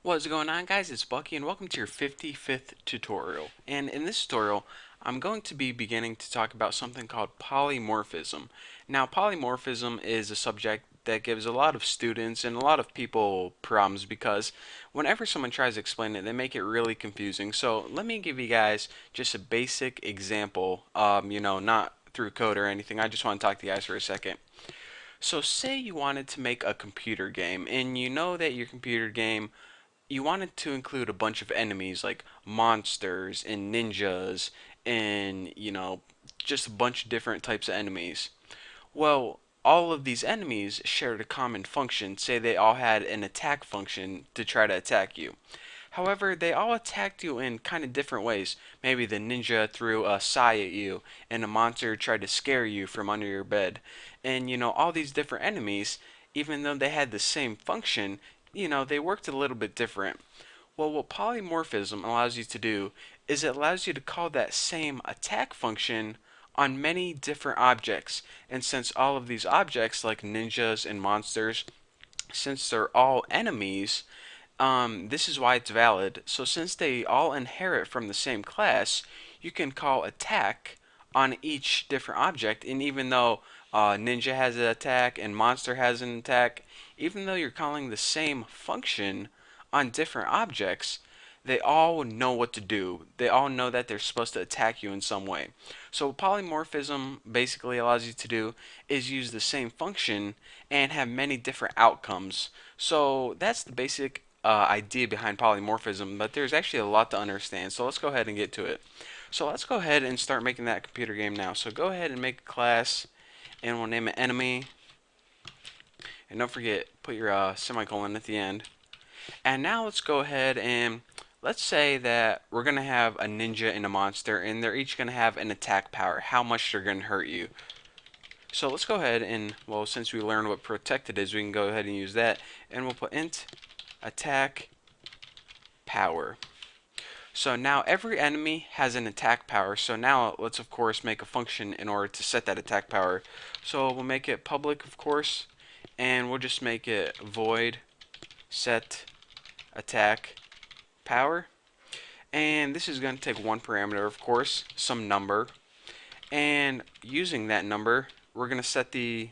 What's going on, guys? It's Bucky and welcome to your 55th tutorial. And in this tutorial I'm going to be beginning to talk about something called polymorphism. Now, polymorphism is a subject that gives a lot of students and a lot of people problems because whenever someone tries to explain it, they make it really confusing. So let me give you guys just a basic example, not through code or anything. I just want to talk to you guys for a second. So say you wanted to make a computer game and you know that your computer game you wanted to include a bunch of enemies like monsters and ninjas and, just a bunch of different types of enemies. Well, all of these enemies shared a common function. Say they all had an attack function to try to attack you. However, they all attacked you in kind of different ways. Maybe the ninja threw a sigh at you, and a monster tried to scare you from under your bed. And, all these different enemies, even though they had the same function, they worked a little bit different. Well, what polymorphism allows you to do is it allows you to call that same attack function on many different objects. And since all of these objects, like ninjas and monsters, since they're all enemies, this is why it's valid. So since they all inherit from the same class, you can call attack on each different object. And even though ninja has an attack and monster has an attack, even though you're calling the same function on different objects, they all know what to do. They all know that they're supposed to attack you in some way. So what polymorphism basically allows you to do is use the same function and have many different outcomes. So that's the basic idea behind polymorphism, but there's actually a lot to understand. So let's go ahead and get to it. So let's go ahead and start making that computer game now. So go ahead and make a class, and we'll name it enemy. And don't forget, put your semicolon at the end. And now let's go ahead and let's say that we're going to have a ninja and a monster, and they're each going to have an attack power, how much they're going to hurt you. So let's go ahead and, well, since we learned what protected is, we can go ahead and use that. And we'll put int attack power. So now every enemy has an attack power. So now let's of course make a function in order to set that attack power. So we'll make it public, of course, and we'll just make it void set attack power. And this is going to take one parameter, of course, some number. And using that number, we're going to set the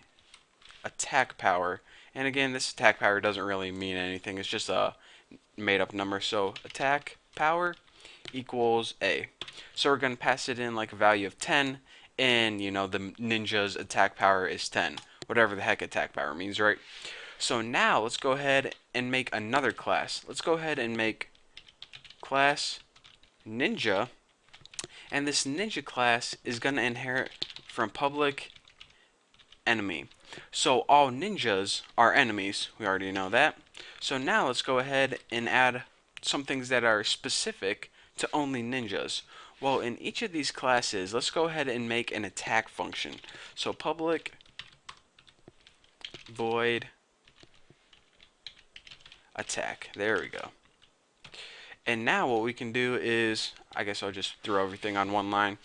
attack power. And again, this attack power doesn't really mean anything. It's just a made up number. So attack power equals A. So we're going to pass it in like a value of 10. And, the ninja's attack power is 10. Whatever the heck attack power means, right? So now let's go ahead and make another class. Let's go ahead and make class ninja. And this ninja class is going to inherit from public enemy. So all ninjas are enemies. We already know that. So now let's go ahead and add some things that are specific to only ninjas. Well, in each of these classes, let's go ahead and make an attack function. So public void attack. There we go. And now what we can do is, I guess I'll just throw everything on one line.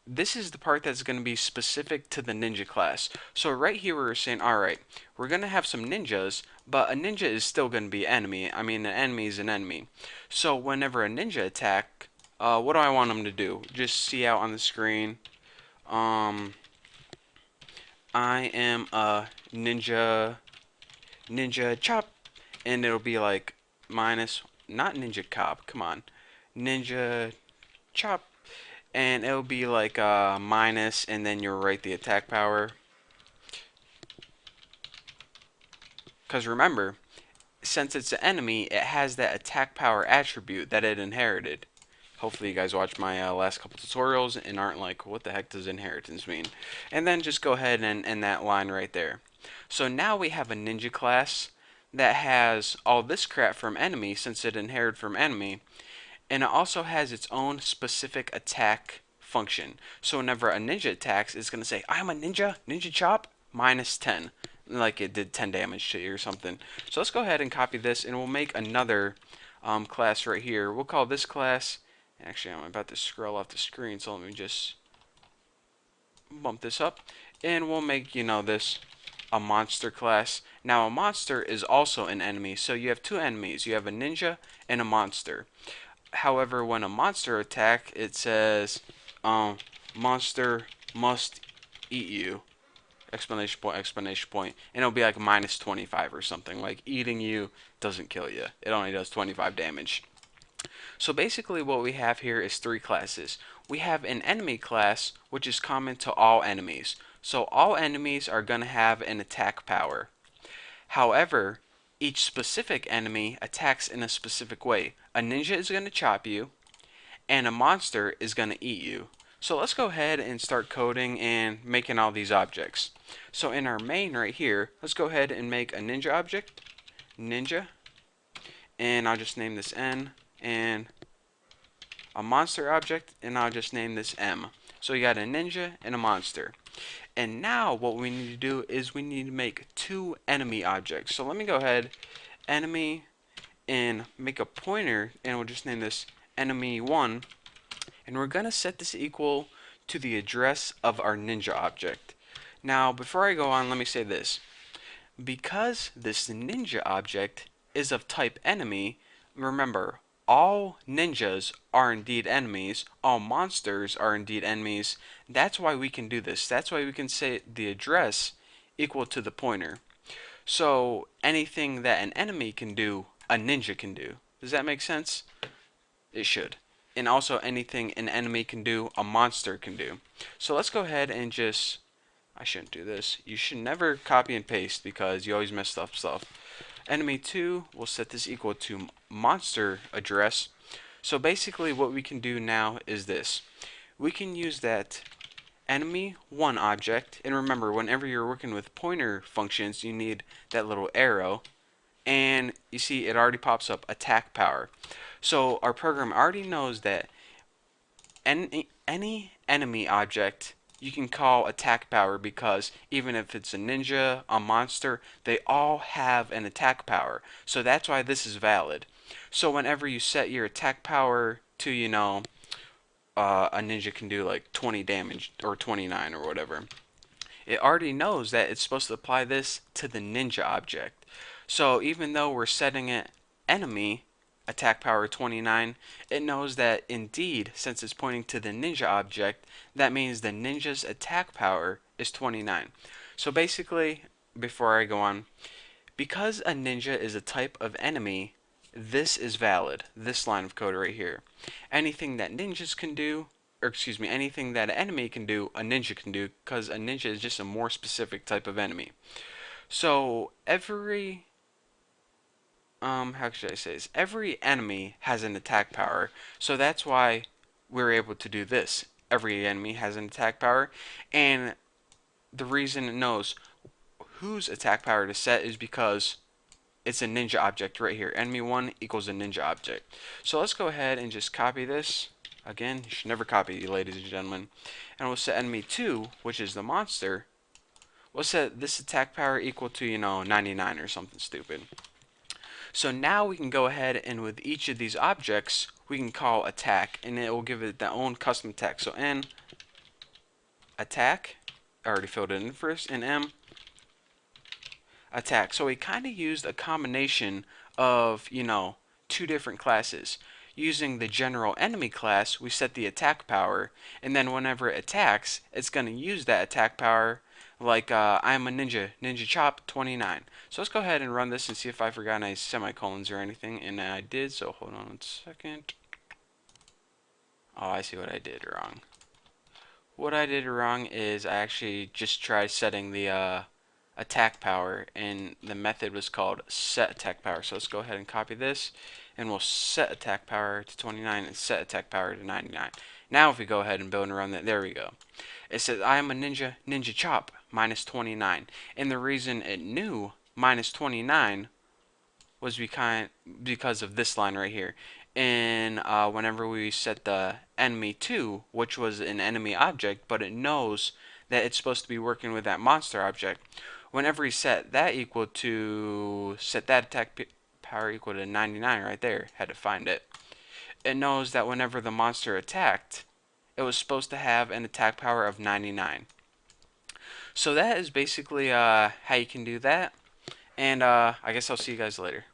This is the part that's going to be specific to the ninja class. So right here we're saying, alright, we're going to have some ninjas, but a ninja is still going to be enemy. I mean, an enemy is an enemy. So whenever a ninja attack, what do I want them to do? Just see out on the screen. I am a ninja chop, and it'll be like minus, not ninja cop, come on, ninja chop, and it'll be like minus, and then you'll write the attack power. Because remember, since it's an enemy, it has that attack power attribute that it inherited. Hopefully you guys watched my last couple tutorials and aren't like, what the heck does inheritance mean? And then just go ahead and end that line right there. So now we have a ninja class that has all this crap from enemy, since it inherited from enemy, and it also has its own specific attack function. So whenever a ninja attacks, it's going to say, I'm a ninja, ninja chop, minus 10. Like it did 10 damage to you or something. So let's go ahead and copy this, and we'll make another class right here. We'll call this class, actually I'm about to scroll off the screen, so let me just bump this up. And we'll make, this a monster class. Now a monster is also an enemy, so you have two enemies. You have a ninja and a monster. However, when a monster attack, it says, monster must eat you. Exclamation point, and it'll be like minus 25 or something. Like eating you doesn't kill you. It only does 25 damage. So basically what we have here is three classes. We have an enemy class, which is common to all enemies. So all enemies are going to have an attack power. However, each specific enemy attacks in a specific way. A ninja is going to chop you, and a monster is going to eat you. So let's go ahead and start coding and making all these objects. So in our main right here, let's go ahead and make a ninja object, ninja, and I'll just name this N, and a monster object, and I'll just name this M. So you got a ninja and a monster. And now what we need to do is we need to make two enemy objects. So let me go ahead, enemy, and make a pointer, and we'll just name this enemy1. And we're going to set this equal to the address of our ninja object. Now, before I go on, let me say this. Because this ninja object is of type enemy, remember, all ninjas are indeed enemies, all monsters are indeed enemies. That's why we can do this. That's why we can say the address equal to the pointer. So anything that an enemy can do, a ninja can do. Does that make sense? It should. And also anything an enemy can do, a monster can do. So let's go ahead and just, I shouldn't do this. You should never copy and paste because you always mess up stuff. Enemy 2, we'll set this equal to monster address. So basically what we can do now is this. We can use that enemy 1 object, and remember, whenever you're working with pointer functions, you need that little arrow. And you see it already pops up attack power. So our program already knows that any enemy object you can call attack power, because even if it's a ninja, a monster, they all have an attack power. So that's why this is valid. So whenever you set your attack power to, a ninja can do like 20 damage or 29 or whatever, it already knows that it's supposed to apply this to the ninja object. So even though we're setting it enemy attack power 29, it knows that indeed, since it's pointing to the ninja object, that means the ninja's attack power is 29. So basically, before I go on, because a ninja is a type of enemy, this is valid, this line of code right here. Anything that ninjas can do, or excuse me, anything that an enemy can do, a ninja can do, because a ninja is just a more specific type of enemy. So every how should I say this? Every enemy has an attack power, so that's why we're able to do this. Every enemy has an attack power, and the reason it knows whose attack power to set is because it's a ninja object right here. Enemy 1 equals a ninja object. So let's go ahead and just copy this. Again, you should never copy, ladies and gentlemen. And we'll set enemy 2, which is the monster. We'll set this attack power equal to, 99 or something stupid. So now we can go ahead and with each of these objects, we can call attack, and it will give it their own custom attack. So N, attack, I already filled it in first, and M, attack. So we kind of used a combination of, two different classes. Using the general enemy class, we set the attack power, and then whenever it attacks, it's going to use that attack power, like I'm a ninja, ninja chop 29. So let's go ahead and run this and see if I forgot any semicolons or anything, and I did, so hold on 1 second. Oh, I see what I did wrong. What I did wrong is I actually just tried setting the attack power, and the method was called set attack power. So let's go ahead and copy this, and we'll set attack power to 29 and set attack power to 99. Now if we go ahead and build and run that, there we go. It says I am a ninja, ninja chop, minus 29. And the reason it knew minus 29 was because of this line right here. And whenever we set the enemy 2, which was an enemy object, but it knows that it's supposed to be working with that monster object, whenever we set that attack power equal to 99 right there, had to find it, it knows that whenever the monster attacked, it was supposed to have an attack power of 99. So that is basically how you can do that. And I guess I'll see you guys later.